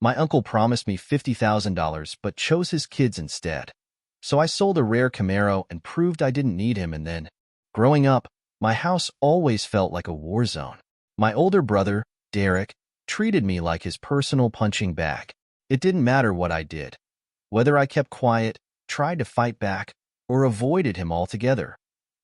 My uncle promised me $50,000 but chose his kids instead. So I sold a rare Camaro and proved I didn't need him, and then, growing up, my house always felt like a war zone. My older brother, Derek, treated me like his personal punching bag. It didn't matter what I did. Whether I kept quiet, tried to fight back, or avoided him altogether,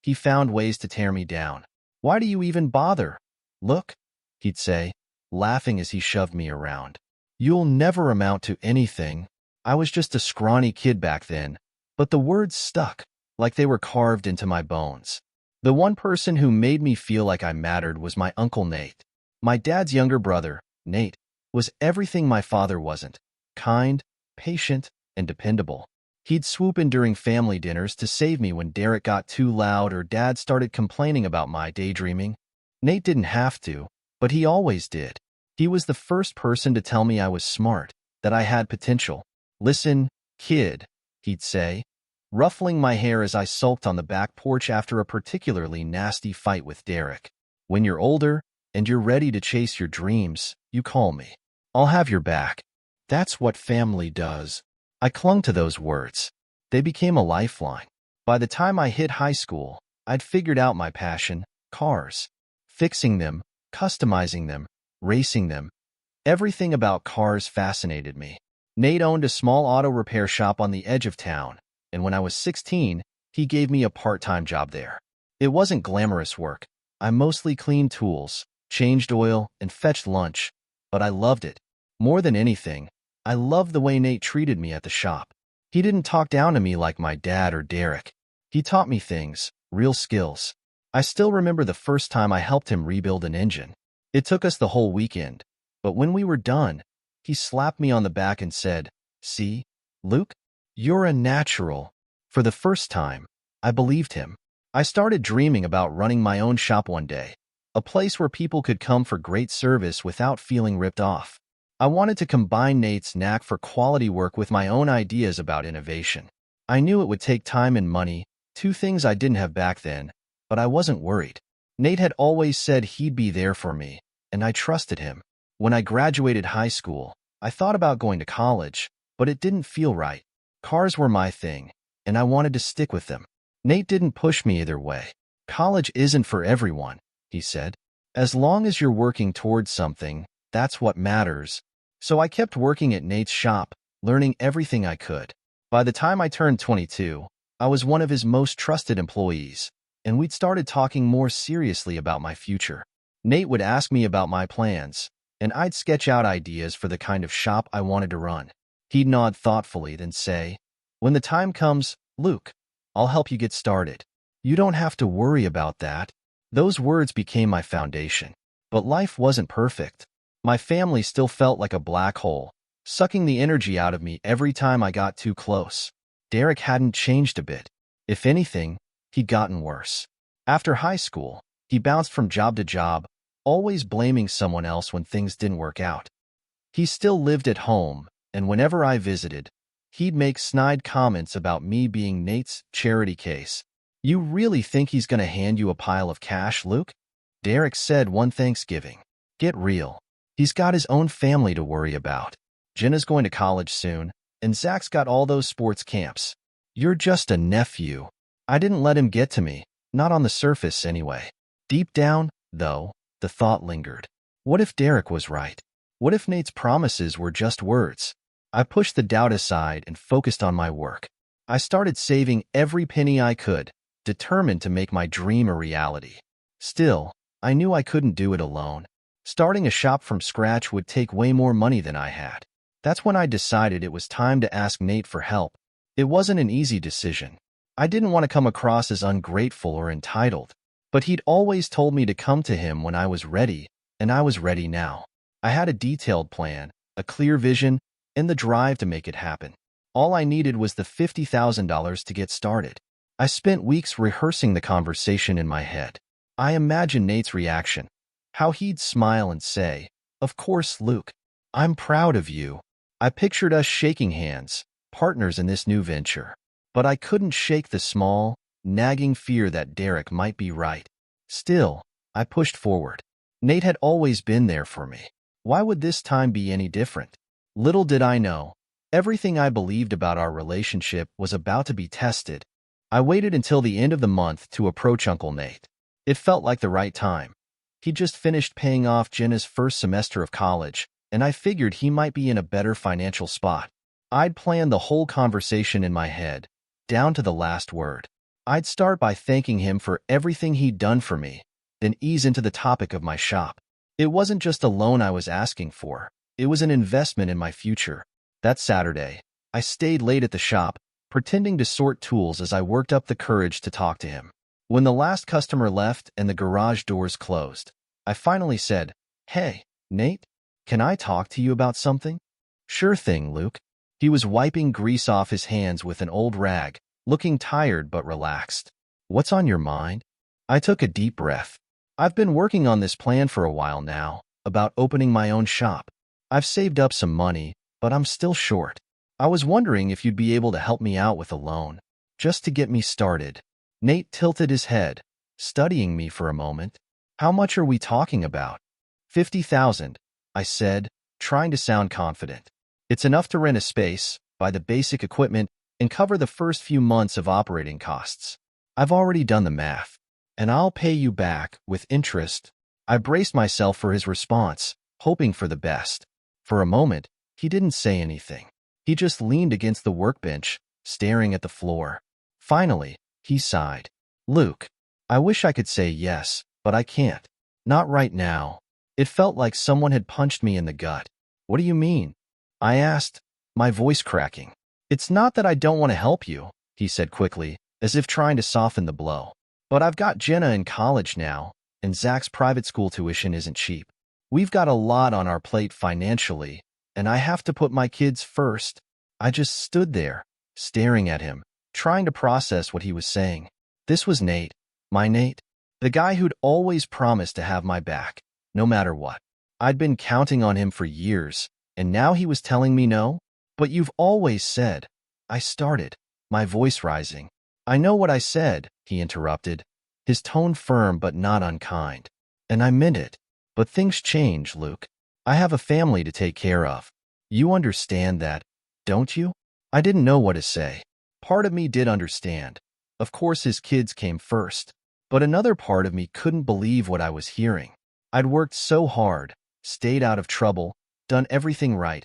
he found ways to tear me down. "Why do you even bother? Look," he'd say, laughing as he shoved me around. "You'll never amount to anything." I was just a scrawny kid back then, but the words stuck, like they were carved into my bones. The one person who made me feel like I mattered was my Uncle Nate. My dad's younger brother, Nate, was everything my father wasn't: kind, patient, and dependable. He'd swoop in during family dinners to save me when Derek got too loud or Dad started complaining about my daydreaming. Nate didn't have to, but he always did. He was the first person to tell me I was smart, that I had potential. "Listen, kid," he'd say, ruffling my hair as I sulked on the back porch after a particularly nasty fight with Derek. "When you're older and you're ready to chase your dreams, you call me. I'll have your back." That's what family does. I clung to those words. They became a lifeline. By the time I hit high school, I'd figured out my passion: cars. Fixing them, customizing them, racing them. Everything about cars fascinated me. Nate owned a small auto repair shop on the edge of town, and when I was 16, he gave me a part-time job there. It wasn't glamorous work. I mostly cleaned tools, changed oil, and fetched lunch, but I loved it. More than anything, I loved the way Nate treated me at the shop. He didn't talk down to me like my dad or Derek. He taught me things, real skills. I still remember the first time I helped him rebuild an engine. It took us the whole weekend, but when we were done, he slapped me on the back and said, "See, Luke, you're a natural." For the first time, I believed him. I started dreaming about running my own shop one day, a place where people could come for great service without feeling ripped off. I wanted to combine Nate's knack for quality work with my own ideas about innovation. I knew it would take time and money, two things I didn't have back then, but I wasn't worried. Nate had always said he'd be there for me, and I trusted him. When I graduated high school, I thought about going to college, but it didn't feel right. Cars were my thing, and I wanted to stick with them. Nate didn't push me either way. "College isn't for everyone," he said. "As long as you're working towards something, that's what matters." So I kept working at Nate's shop, learning everything I could. By the time I turned 22, I was one of his most trusted employees, and we'd started talking more seriously about my future. Nate would ask me about my plans, and I'd sketch out ideas for the kind of shop I wanted to run. He'd nod thoughtfully, then say, "When the time comes, Luke, I'll help you get started. You don't have to worry about that." Those words became my foundation. But life wasn't perfect. My family still felt like a black hole, sucking the energy out of me every time I got too close. Derek hadn't changed a bit. If anything, he'd gotten worse. After high school, he bounced from job to job, always blaming someone else when things didn't work out. He still lived at home, and whenever I visited, he'd make snide comments about me being Nate's charity case. "You really think he's going to hand you a pile of cash, Luke?" Derek said one Thanksgiving. "Get real. He's got his own family to worry about. Jenna's going to college soon, and Zach's got all those sports camps. You're just a nephew." I didn't let him get to me, not on the surface anyway. Deep down, though, the thought lingered. What if Derek was right? What if Nate's promises were just words? I pushed the doubt aside and focused on my work. I started saving every penny I could, determined to make my dream a reality. Still, I knew I couldn't do it alone. Starting a shop from scratch would take way more money than I had. That's when I decided it was time to ask Nate for help. It wasn't an easy decision. I didn't want to come across as ungrateful or entitled, but he'd always told me to come to him when I was ready, and I was ready now. I had a detailed plan, a clear vision, and the drive to make it happen. All I needed was the $50,000 to get started. I spent weeks rehearsing the conversation in my head. I imagined Nate's reaction, how he'd smile and say, "Of course, Luke, I'm proud of you." I pictured us shaking hands, partners in this new venture. But I couldn't shake the small, nagging fear that Derek might be right. Still, I pushed forward. Nate had always been there for me. Why would this time be any different? Little did I know, everything I believed about our relationship was about to be tested. I waited until the end of the month to approach Uncle Nate. It felt like the right time. He'd just finished paying off Jenna's first semester of college, and I figured he might be in a better financial spot. I'd planned the whole conversation in my head, down to the last word. I'd start by thanking him for everything he'd done for me, then ease into the topic of my shop. It wasn't just a loan I was asking for. It was an investment in my future. That Saturday, I stayed late at the shop, pretending to sort tools as I worked up the courage to talk to him. When the last customer left and the garage doors closed, I finally said, "Hey, Nate, can I talk to you about something?" "Sure thing, Luke." He was wiping grease off his hands with an old rag, looking tired but relaxed. "What's on your mind?" I took a deep breath. "I've been working on this plan for a while now, about opening my own shop. I've saved up some money, but I'm still short. I was wondering if you'd be able to help me out with a loan, just to get me started." Nate tilted his head, studying me for a moment. "How much are we talking about?" "50,000, I said, trying to sound confident. "It's enough to rent a space, buy the basic equipment, and cover the first few months of operating costs. I've already done the math, and I'll pay you back with interest." I braced myself for his response, hoping for the best. For a moment, he didn't say anything. He just leaned against the workbench, staring at the floor. Finally, he sighed. "Luke, I wish I could say yes, but I can't. Not right now." It felt like someone had punched me in the gut. "What do you mean?" I asked, my voice cracking. "It's not that I don't want to help you," he said quickly, as if trying to soften the blow. "But I've got Jenna in college now, and Zach's private school tuition isn't cheap. We've got a lot on our plate financially, and I have to put my kids first." I just stood there, staring at him, trying to process what he was saying. This was Nate, my Nate, the guy who'd always promised to have my back, no matter what. I'd been counting on him for years, and now he was telling me no? "But you've always said," I started, my voice rising. "I know what I said," he interrupted, his tone firm but not unkind. "And I meant it. But things change, Luke. I have a family to take care of. You understand that, don't you?" I didn't know what to say. Part of me did understand. Of course his kids came first. But another part of me couldn't believe what I was hearing. I'd worked so hard, stayed out of trouble, done everything right,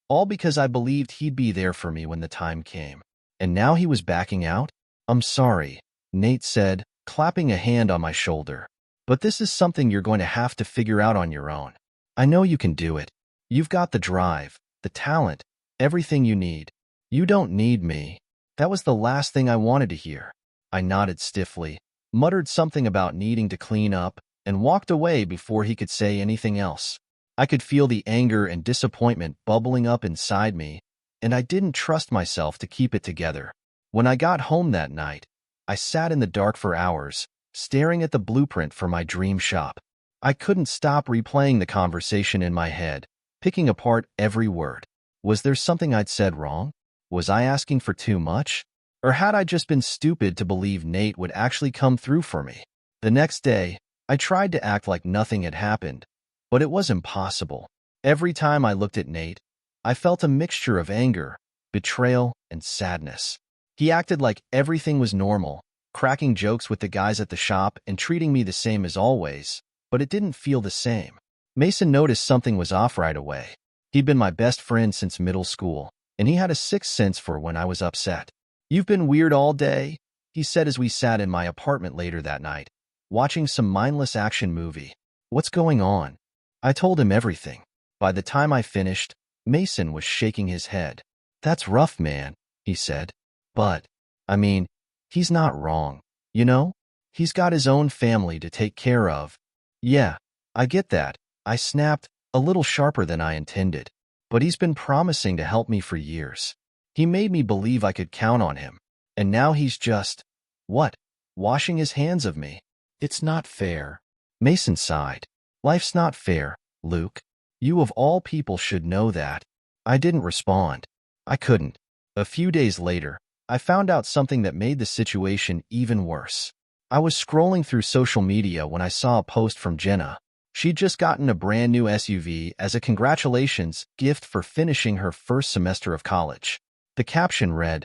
all because I believed he'd be there for me when the time came. And now he was backing out? "I'm sorry," Nate said, clapping a hand on my shoulder. "But this is something you're going to have to figure out on your own. I know you can do it. You've got the drive, the talent, everything you need. You don't need me." That was the last thing I wanted to hear. I nodded stiffly, muttered something about needing to clean up, and walked away before he could say anything else. I could feel the anger and disappointment bubbling up inside me, and I didn't trust myself to keep it together. When I got home that night, I sat in the dark for hours, staring at the blueprint for my dream shop. I couldn't stop replaying the conversation in my head, picking apart every word. Was there something I'd said wrong? Was I asking for too much? Or had I just been stupid to believe Nate would actually come through for me? The next day, I tried to act like nothing had happened, but it was impossible. Every time I looked at Nate, I felt a mixture of anger, betrayal, and sadness. He acted like everything was normal, cracking jokes with the guys at the shop and treating me the same as always, but it didn't feel the same. Mason noticed something was off right away. He'd been my best friend since middle school, and he had a sixth sense for when I was upset. "You've been weird all day," he said as we sat in my apartment later that night, watching some mindless action movie. "What's going on?" I told him everything. By the time I finished, Mason was shaking his head. "That's rough, man," he said. "But, I mean, he's not wrong. You know? He's got his own family to take care of." "Yeah, I get that," I snapped, a little sharper than I intended. "But he's been promising to help me for years. He made me believe I could count on him. And now he's just, what? Washing his hands of me. It's not fair." Mason sighed. "Life's not fair, Luke. You of all people should know that." I didn't respond. I couldn't. A few days later, I found out something that made the situation even worse. I was scrolling through social media when I saw a post from Jenna. She'd just gotten a brand new SUV as a congratulations gift for finishing her first semester of college. The caption read,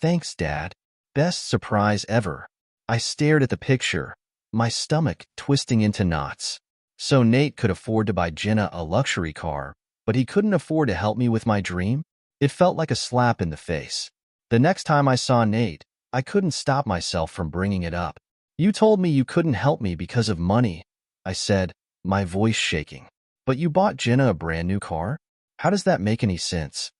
"Thanks, Dad. Best surprise ever." I stared at the picture, my stomach twisting into knots. So Nate could afford to buy Jenna a luxury car, but he couldn't afford to help me with my dream? It felt like a slap in the face. The next time I saw Nate, I couldn't stop myself from bringing it up. "You told me you couldn't help me because of money," I said, my voice shaking. "But you bought Jenna a brand new car? How does that make any sense?"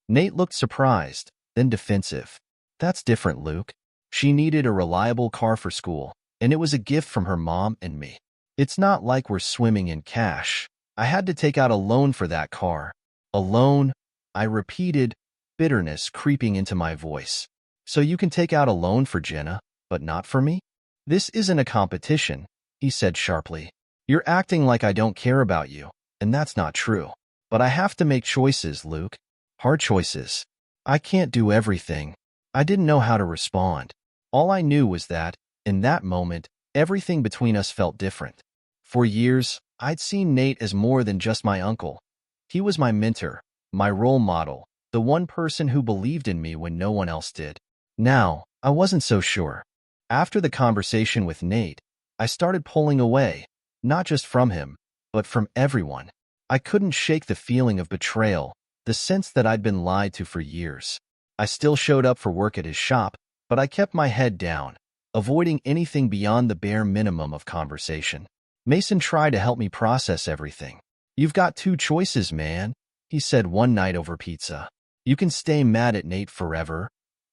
Nate looked surprised, then defensive. "That's different, Luke. She needed a reliable car for school, and it was a gift from her mom and me. It's not like we're swimming in cash. I had to take out a loan for that car." "A loan?" I repeated, bitterness creeping into my voice. "So you can take out a loan for Jenna, but not for me?" "This isn't a competition," he said sharply. "You're acting like I don't care about you, and that's not true. But I have to make choices, Luke. Hard choices. I can't do everything." I didn't know how to respond. All I knew was that, in that moment, everything between us felt different. For years, I'd seen Nate as more than just my uncle. He was my mentor, my role model, the one person who believed in me when no one else did. Now, I wasn't so sure. After the conversation with Nate, I started pulling away, not just from him, but from everyone. I couldn't shake the feeling of betrayal, the sense that I'd been lied to for years. I still showed up for work at his shop, but I kept my head down, avoiding anything beyond the bare minimum of conversation. Mason tried to help me process everything. "You've got two choices, man," he said one night over pizza. "You can stay mad at Nate forever,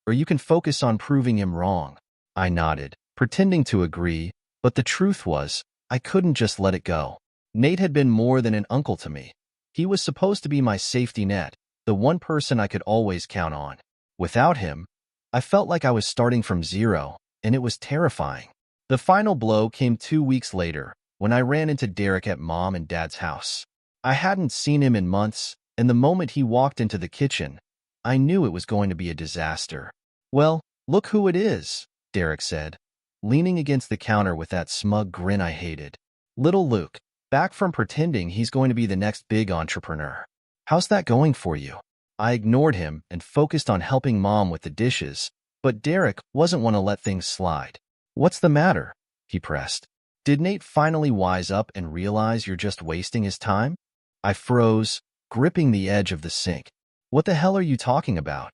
or you can focus on proving him wrong." I nodded, pretending to agree, but the truth was, I couldn't just let it go. Nate had been more than an uncle to me. He was supposed to be my safety net, the one person I could always count on. Without him, I felt like I was starting from zero, and it was terrifying. The final blow came 2 weeks later, when I ran into Derek at Mom and Dad's house. I hadn't seen him in months, and the moment he walked into the kitchen, I knew it was going to be a disaster. "Well, look who it is," Derek said, leaning against the counter with that smug grin I hated. "Little Luke, back from pretending he's going to be the next big entrepreneur. How's that going for you?" I ignored him and focused on helping Mom with the dishes, but Derek wasn't one to let things slide. "What's the matter?" he pressed. "Did Nate finally wise up and realize you're just wasting his time?" I froze, gripping the edge of the sink. "What the hell are you talking about?"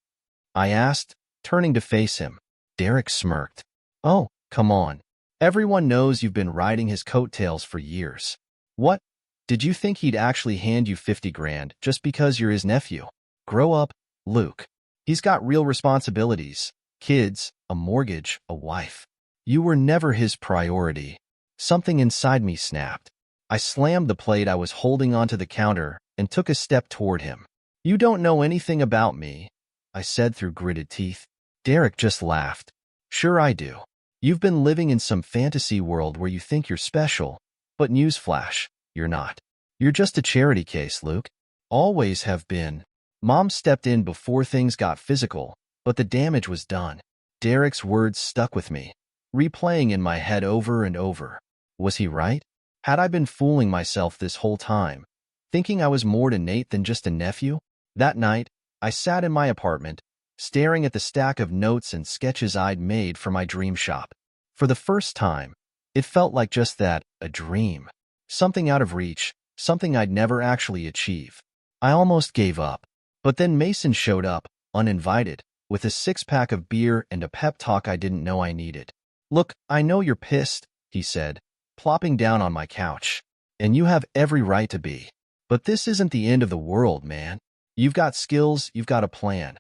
I asked, turning to face him. Derek smirked. "Oh, come on. Everyone knows you've been riding his coattails for years. What? Did you think he'd actually hand you 50 grand just because you're his nephew? Grow up, Luke. He's got real responsibilities, kids, a mortgage, a wife. You were never his priority." Something inside me snapped. I slammed the plate I was holding onto the counter and took a step toward him. "You don't know anything about me," I said through gritted teeth. Derek just laughed. "Sure I do. You've been living in some fantasy world where you think you're special, but newsflash, you're not. You're just a charity case, Luke. Always have been." Mom stepped in before things got physical, but the damage was done. Derek's words stuck with me, replaying in my head over and over. Was he right? Had I been fooling myself this whole time, thinking I was more to Nate than just a nephew? That night, I sat in my apartment, staring at the stack of notes and sketches I'd made for my dream shop. For the first time, it felt like just that, a dream. Something out of reach, something I'd never actually achieve. I almost gave up. But then Mason showed up, uninvited, with a six-pack of beer and a pep talk I didn't know I needed. "Look, I know you're pissed," he said, plopping down on my couch. "And you have every right to be. But this isn't the end of the world, man. You've got skills, you've got a plan.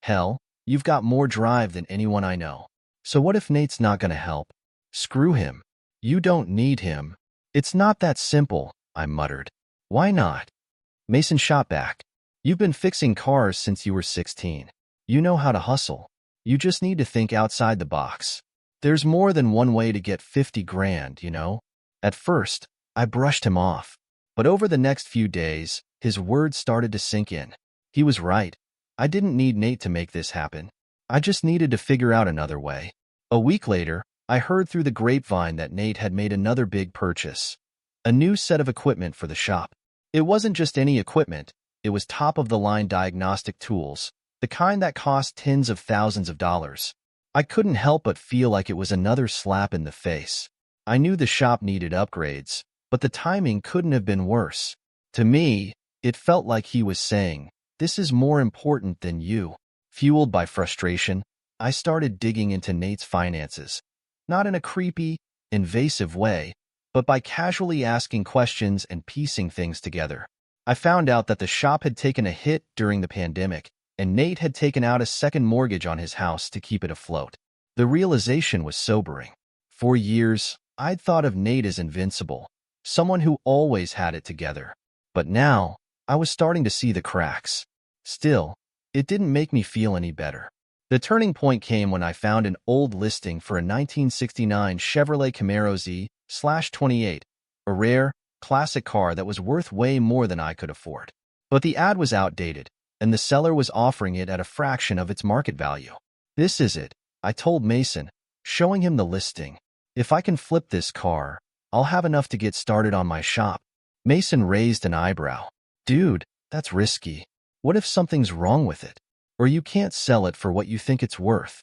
Hell, you've got more drive than anyone I know. So what if Nate's not gonna help? Screw him. You don't need him." "It's not that simple," I muttered. "Why not?" Mason shot back. "You've been fixing cars since you were 16. You know how to hustle. You just need to think outside the box. There's more than one way to get 50 grand, you know?" At first, I brushed him off. But over the next few days, his words started to sink in. He was right. I didn't need Nate to make this happen. I just needed to figure out another way. A week later, I heard through the grapevine that Nate had made another big purchase. a new set of equipment for the shop. It wasn't just any equipment, it was top-of-the-line diagnostic tools, the kind that cost tens of thousands of dollars. I couldn't help but feel like it was another slap in the face. I knew the shop needed upgrades, but the timing couldn't have been worse. To me, it felt like he was saying, "This is more important than you." Fueled by frustration, I started digging into Nate's finances. Not in a creepy, invasive way, but by casually asking questions and piecing things together. I found out that the shop had taken a hit during the pandemic, and Nate had taken out a second mortgage on his house to keep it afloat. The realization was sobering. For years, I'd thought of Nate as invincible, someone who always had it together. But now, I was starting to see the cracks. Still, it didn't make me feel any better. The turning point came when I found an old listing for a 1969 Chevrolet Camaro Z/28, a rare, classic car that was worth way more than I could afford. But the ad was outdated, and the seller was offering it at a fraction of its market value. "This is it," I told Mason, showing him the listing. "If I can flip this car, I'll have enough to get started on my shop." Mason raised an eyebrow. "Dude, that's risky. What if something's wrong with it? Or you can't sell it for what you think it's worth?"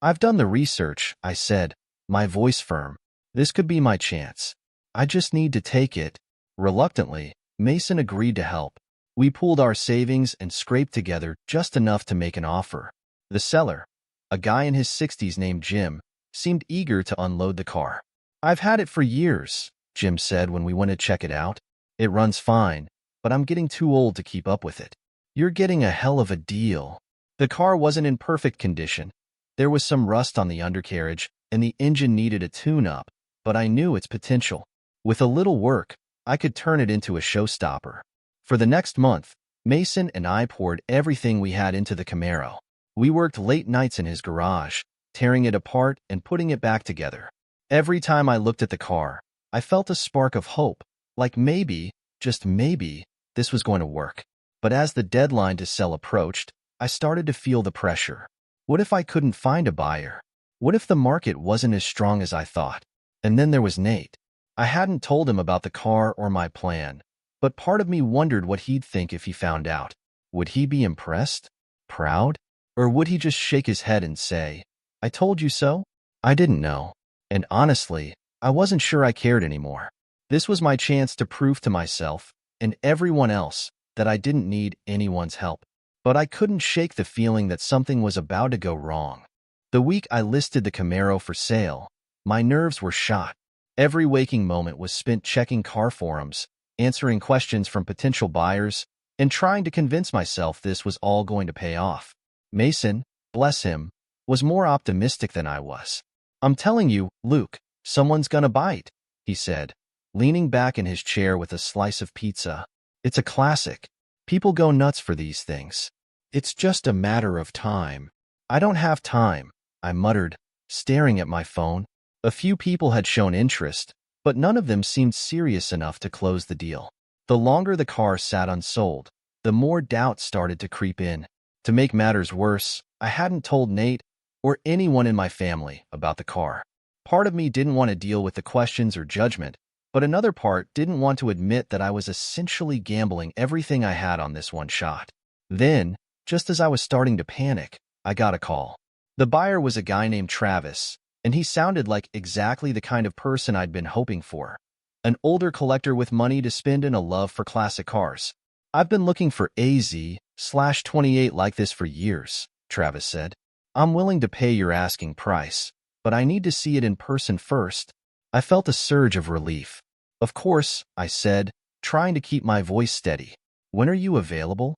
"I've done the research," I said, my voice firm. "This could be my chance. I just need to take it." Reluctantly, Mason agreed to help. We pooled our savings and scraped together just enough to make an offer. The seller, a guy in his 60s named Jim, seemed eager to unload the car. "I've had it for years," Jim said when we went to check it out. "It runs fine, but I'm getting too old to keep up with it." "You're getting a hell of a deal." The car wasn't in perfect condition. There was some rust on the undercarriage, and the engine needed a tune-up, but I knew its potential. With a little work, I could turn it into a showstopper. For the next month, Mason and I poured everything we had into the Camaro. We worked late nights in his garage, tearing it apart and putting it back together. Every time I looked at the car, I felt a spark of hope, like maybe, just maybe, this was going to work. But as the deadline to sell approached, I started to feel the pressure. What if I couldn't find a buyer? What if the market wasn't as strong as I thought? And then there was Nate. I hadn't told him about the car or my plan, but part of me wondered what he'd think if he found out. Would he be impressed? Proud? Or would he just shake his head and say, "I told you so"? I didn't know. And honestly, I wasn't sure I cared anymore. This was my chance to prove to myself, and everyone else, that I didn't need anyone's help. But I couldn't shake the feeling that something was about to go wrong. The week I listed the Camaro for sale, my nerves were shot. Every waking moment was spent checking car forums, answering questions from potential buyers, and trying to convince myself this was all going to pay off. Mason, bless him, was more optimistic than I was. "I'm telling you, Luke, someone's gonna bite," he said, leaning back in his chair with a slice of pizza. "It's a classic. People go nuts for these things. It's just a matter of time." "I don't have time," I muttered, staring at my phone. A few people had shown interest, but none of them seemed serious enough to close the deal. The longer the car sat unsold, the more doubt started to creep in. To make matters worse, I hadn't told Nate or anyone in my family about the car. Part of me didn't want to deal with the questions or judgment, but another part didn't want to admit that I was essentially gambling everything I had on this one shot. Then, just as I was starting to panic, I got a call. The buyer was a guy named Travis, and he sounded like exactly the kind of person I'd been hoping for. An older collector with money to spend and a love for classic cars. "I've been looking for a Z/28 like this for years," Travis said. "I'm willing to pay your asking price, but I need to see it in person first." I felt a surge of relief. "Of course," I said, trying to keep my voice steady. "When are you available?"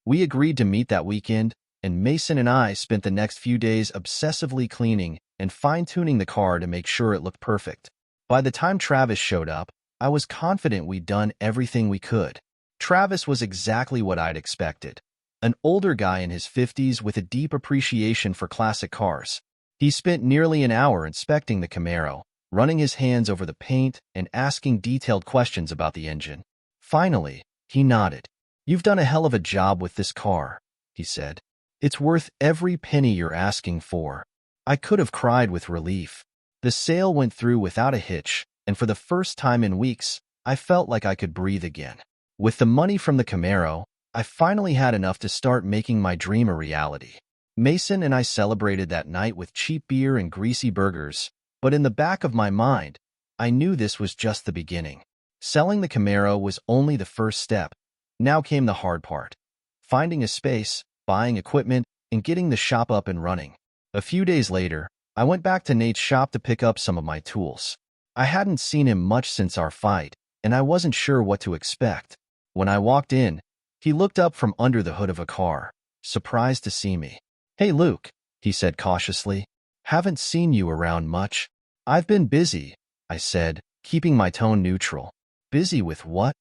We agreed to meet that weekend, and Mason and I spent the next few days obsessively cleaning and fine-tuning the car to make sure it looked perfect. By the time Travis showed up, I was confident we'd done everything we could. Travis was exactly what I'd expected. An older guy in his 50s with a deep appreciation for classic cars. He spent nearly an hour inspecting the Camaro, running his hands over the paint and asking detailed questions about the engine. Finally, he nodded. "You've done a hell of a job with this car," he said. "It's worth every penny you're asking for." I could have cried with relief. The sale went through without a hitch, and for the first time in weeks, I felt like I could breathe again. With the money from the Camaro, I finally had enough to start making my dream a reality. Mason and I celebrated that night with cheap beer and greasy burgers, but in the back of my mind, I knew this was just the beginning. Selling the Camaro was only the first step. Now came the hard part. Finding a space, buying equipment, and getting the shop up and running. A few days later, I went back to Nate's shop to pick up some of my tools. I hadn't seen him much since our fight, and I wasn't sure what to expect. When I walked in, he looked up from under the hood of a car, surprised to see me. "Hey, Luke," he said cautiously. "Haven't seen you around much." "I've been busy," I said, keeping my tone neutral. "Busy with what?"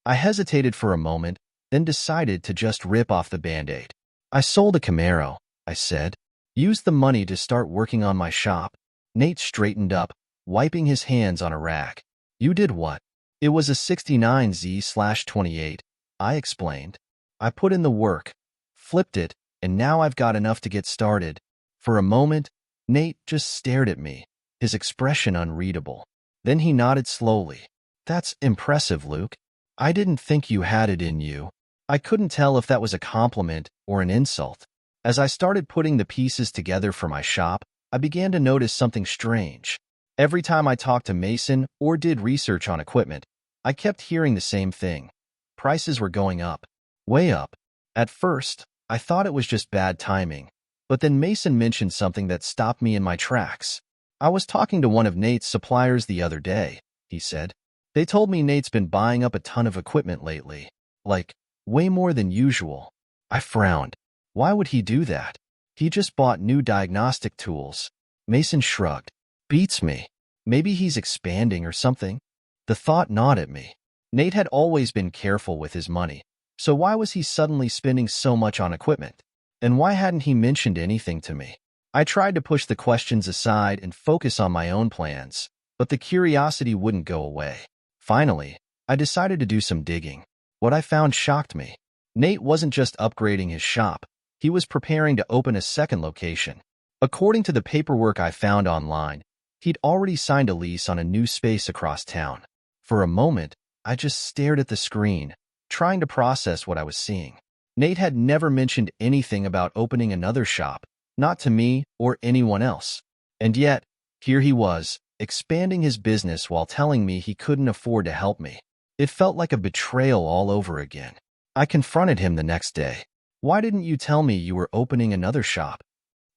I hesitated for a moment, then decided to just rip off the Band-Aid. "I sold a Camaro," I said. "Used the money to start working on my shop." Nate straightened up, wiping his hands on a rag. "You did what?" "It was a 69Z/28, I explained. "I put in the work, flipped it, and now I've got enough to get started." For a moment, Nate just stared at me, his expression unreadable. Then he nodded slowly. "That's impressive, Luke. I didn't think you had it in you." I couldn't tell if that was a compliment or an insult. As I started putting the pieces together for my shop, I began to notice something strange. Every time I talked to Mason or did research on equipment, I kept hearing the same thing. Prices were going up. Way up. At first, I thought it was just bad timing, but then Mason mentioned something that stopped me in my tracks. "I was talking to one of Nate's suppliers the other day," he said. "They told me Nate's been buying up a ton of equipment lately. Like, way more than usual." I frowned. Why would he do that? He just bought new diagnostic tools. Mason shrugged. "Beats me. Maybe he's expanding or something." The thought gnawed at me. Nate had always been careful with his money, so why was he suddenly spending so much on equipment? And why hadn't he mentioned anything to me? I tried to push the questions aside and focus on my own plans, but the curiosity wouldn't go away. Finally, I decided to do some digging. What I found shocked me. Nate wasn't just upgrading his shop, he was preparing to open a second location. According to the paperwork I found online, he'd already signed a lease on a new space across town. For a moment, I just stared at the screen, trying to process what I was seeing. Nate had never mentioned anything about opening another shop, not to me or anyone else. And yet, here he was, expanding his business while telling me he couldn't afford to help me. It felt like a betrayal all over again. I confronted him the next day. "Why didn't you tell me you were opening another shop?"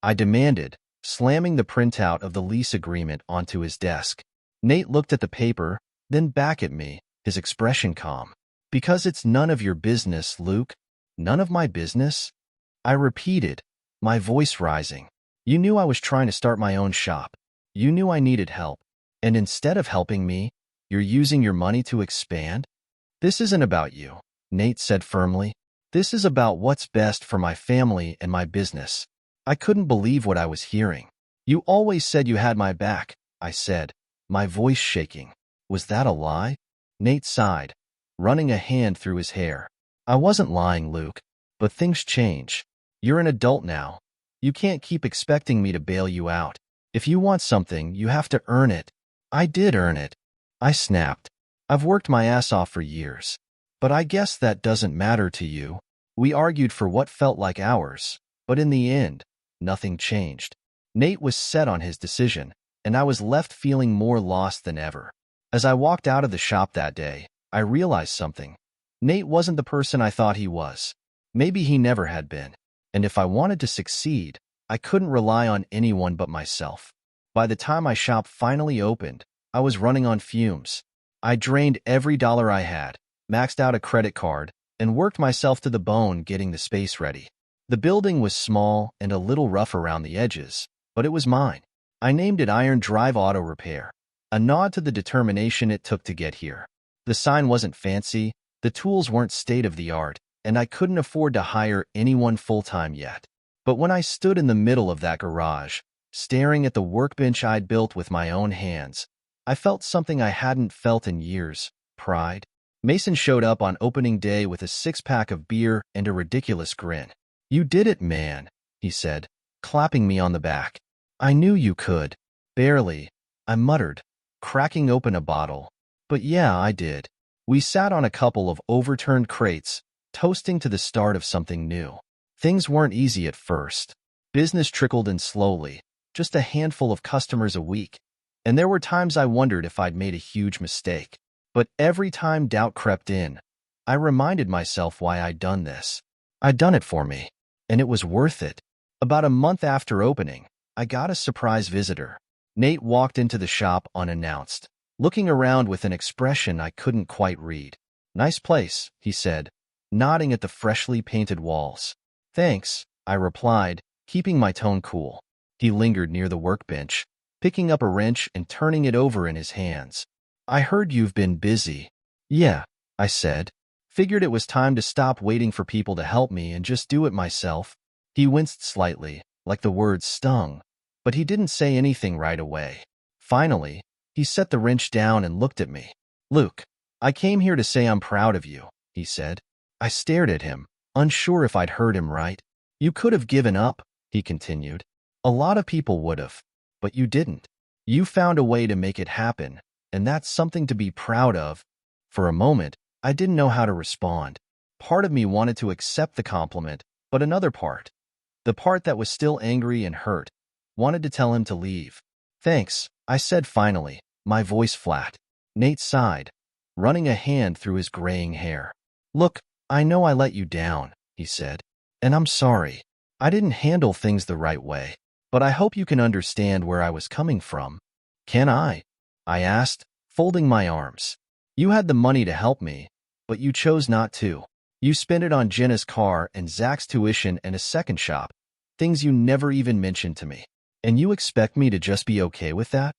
I demanded, slamming the printout of the lease agreement onto his desk. Nate looked at the paper, then back at me, his expression calm. "Because it's none of your business, Luke." "None of my business?" I repeated, my voice rising. "You knew I was trying to start my own shop. You knew I needed help. And instead of helping me, you're using your money to expand?" "This isn't about you," Nate said firmly. "This is about what's best for my family and my business." I couldn't believe what I was hearing. "You always said you had my back," I said, my voice shaking. "Was that a lie?" Nate sighed, running a hand through his hair. "I wasn't lying, Luke, but things change. You're an adult now. You can't keep expecting me to bail you out. If you want something, you have to earn it." "I did earn it," I snapped. "I've worked my ass off for years. But I guess that doesn't matter to you." We argued for what felt like hours, but in the end, nothing changed. Nate was set on his decision, and I was left feeling more lost than ever. As I walked out of the shop that day, I realized something. Nate wasn't the person I thought he was. Maybe he never had been. And if I wanted to succeed, I couldn't rely on anyone but myself. By the time my shop finally opened, I was running on fumes. I drained every dollar I had, maxed out a credit card, and worked myself to the bone getting the space ready. The building was small and a little rough around the edges, but it was mine. I named it Iron Drive Auto Repair, a nod to the determination it took to get here. The sign wasn't fancy, the tools weren't state-of-the-art, and I couldn't afford to hire anyone full-time yet. But when I stood in the middle of that garage, staring at the workbench I'd built with my own hands, I felt something I hadn't felt in years: pride. Mason showed up on opening day with a six-pack of beer and a ridiculous grin. "You did it, man," he said, clapping me on the back. "I knew you could." "Barely," I muttered, cracking open a bottle. But yeah, I did. We sat on a couple of overturned crates, toasting to the start of something new. Things weren't easy at first. Business trickled in slowly, just a handful of customers a week. And there were times I wondered if I'd made a huge mistake. But every time doubt crept in, I reminded myself why I'd done this. I'd done it for me, and it was worth it. About a month after opening, I got a surprise visitor. Nate walked into the shop unannounced, looking around with an expression I couldn't quite read. "Nice place," he said, nodding at the freshly painted walls. "Thanks," I replied, keeping my tone cool. He lingered near the workbench, picking up a wrench and turning it over in his hands. "I heard you've been busy." "Yeah," I said. Figured it was time to stop waiting for people to help me and just do it myself. He winced slightly, like the words stung, but he didn't say anything right away. Finally, he set the wrench down and looked at me. "Luke, I came here to say I'm proud of you," he said. I stared at him, unsure if I'd heard him right. "You could have given up," he continued. "A lot of people would have, but you didn't. You found a way to make it happen, and that's something to be proud of." For a moment, I didn't know how to respond. Part of me wanted to accept the compliment, but another part, the part that was still angry and hurt, wanted to tell him to leave. "Thanks," I said finally, my voice flat. Nate sighed, running a hand through his graying hair. "Look, I know I let you down," he said, "and I'm sorry. I didn't handle things the right way, but I hope you can understand where I was coming from." "Can I?" I asked, folding my arms. "You had the money to help me, but you chose not to. You spent it on Jenna's car and Zach's tuition and a second shop, things you never even mentioned to me. And you expect me to just be okay with that?"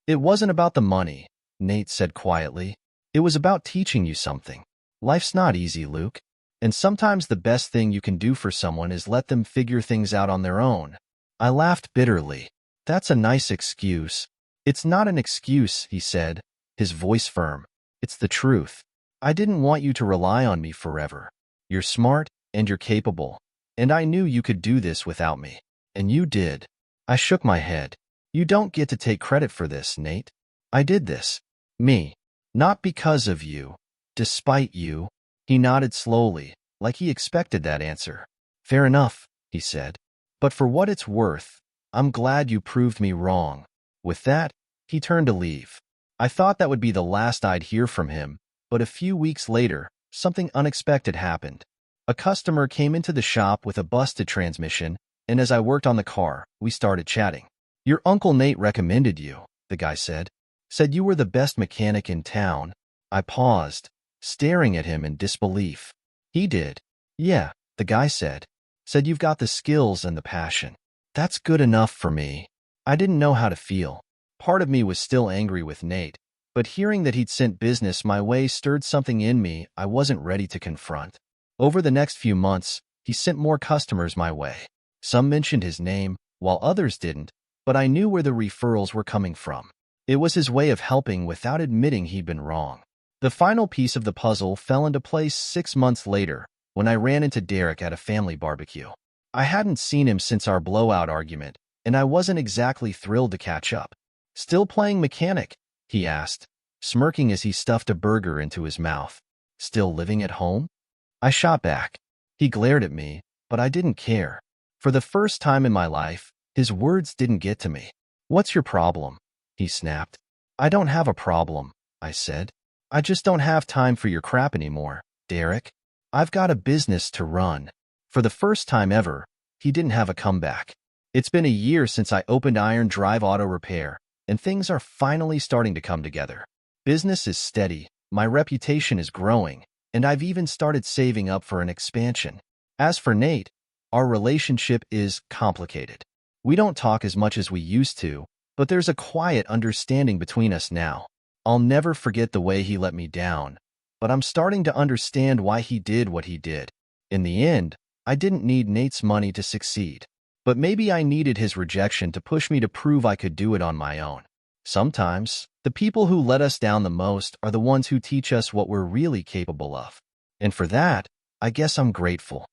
"It wasn't about the money," Nate said quietly. "It was about teaching you something. Life's not easy, Luke. And sometimes the best thing you can do for someone is let them figure things out on their own." I laughed bitterly. "That's a nice excuse." "It's not an excuse," he said, his voice firm. "It's the truth. I didn't want you to rely on me forever. You're smart, and you're capable, and I knew you could do this without me. And you did." I shook my head. "You don't get to take credit for this, Nate. I did this. Me. Not because of you. Despite you." He nodded slowly, like he expected that answer. "Fair enough," he said. "But for what it's worth, I'm glad you proved me wrong." With that, he turned to leave. I thought that would be the last I'd hear from him, but a few weeks later, something unexpected happened. A customer came into the shop with a busted transmission, and as I worked on the car, we started chatting. "Your Uncle Nate recommended you," the guy said. "Said you were the best mechanic in town." I paused, staring at him in disbelief. "He did?" "Yeah," the guy said. "Said you've got the skills and the passion." That's good enough for me. I didn't know how to feel. Part of me was still angry with Nate, but hearing that he'd sent business my way stirred something in me I wasn't ready to confront. Over the next few months, he sent more customers my way. Some mentioned his name, while others didn't, but I knew where the referrals were coming from. It was his way of helping without admitting he'd been wrong. The final piece of the puzzle fell into place 6 months later, when I ran into Derek at a family barbecue. I hadn't seen him since our blowout argument, and I wasn't exactly thrilled to catch up. "Still playing mechanic?" he asked, smirking as he stuffed a burger into his mouth. "Still living at home?" I shot back. He glared at me, but I didn't care. For the first time in my life, his words didn't get to me. "What's your problem?" he snapped. "I don't have a problem," I said. "I just don't have time for your crap anymore, Derek. I've got a business to run." For the first time ever, he didn't have a comeback. It's been a year since I opened Iron Drive Auto Repair, and things are finally starting to come together. Business is steady, my reputation is growing, and I've even started saving up for an expansion. As for Nate, our relationship is complicated. We don't talk as much as we used to, but there's a quiet understanding between us now. I'll never forget the way he let me down, but I'm starting to understand why he did what he did. In the end, I didn't need Nate's money to succeed, but maybe I needed his rejection to push me to prove I could do it on my own. Sometimes, the people who let us down the most are the ones who teach us what we're really capable of. And for that, I guess I'm grateful.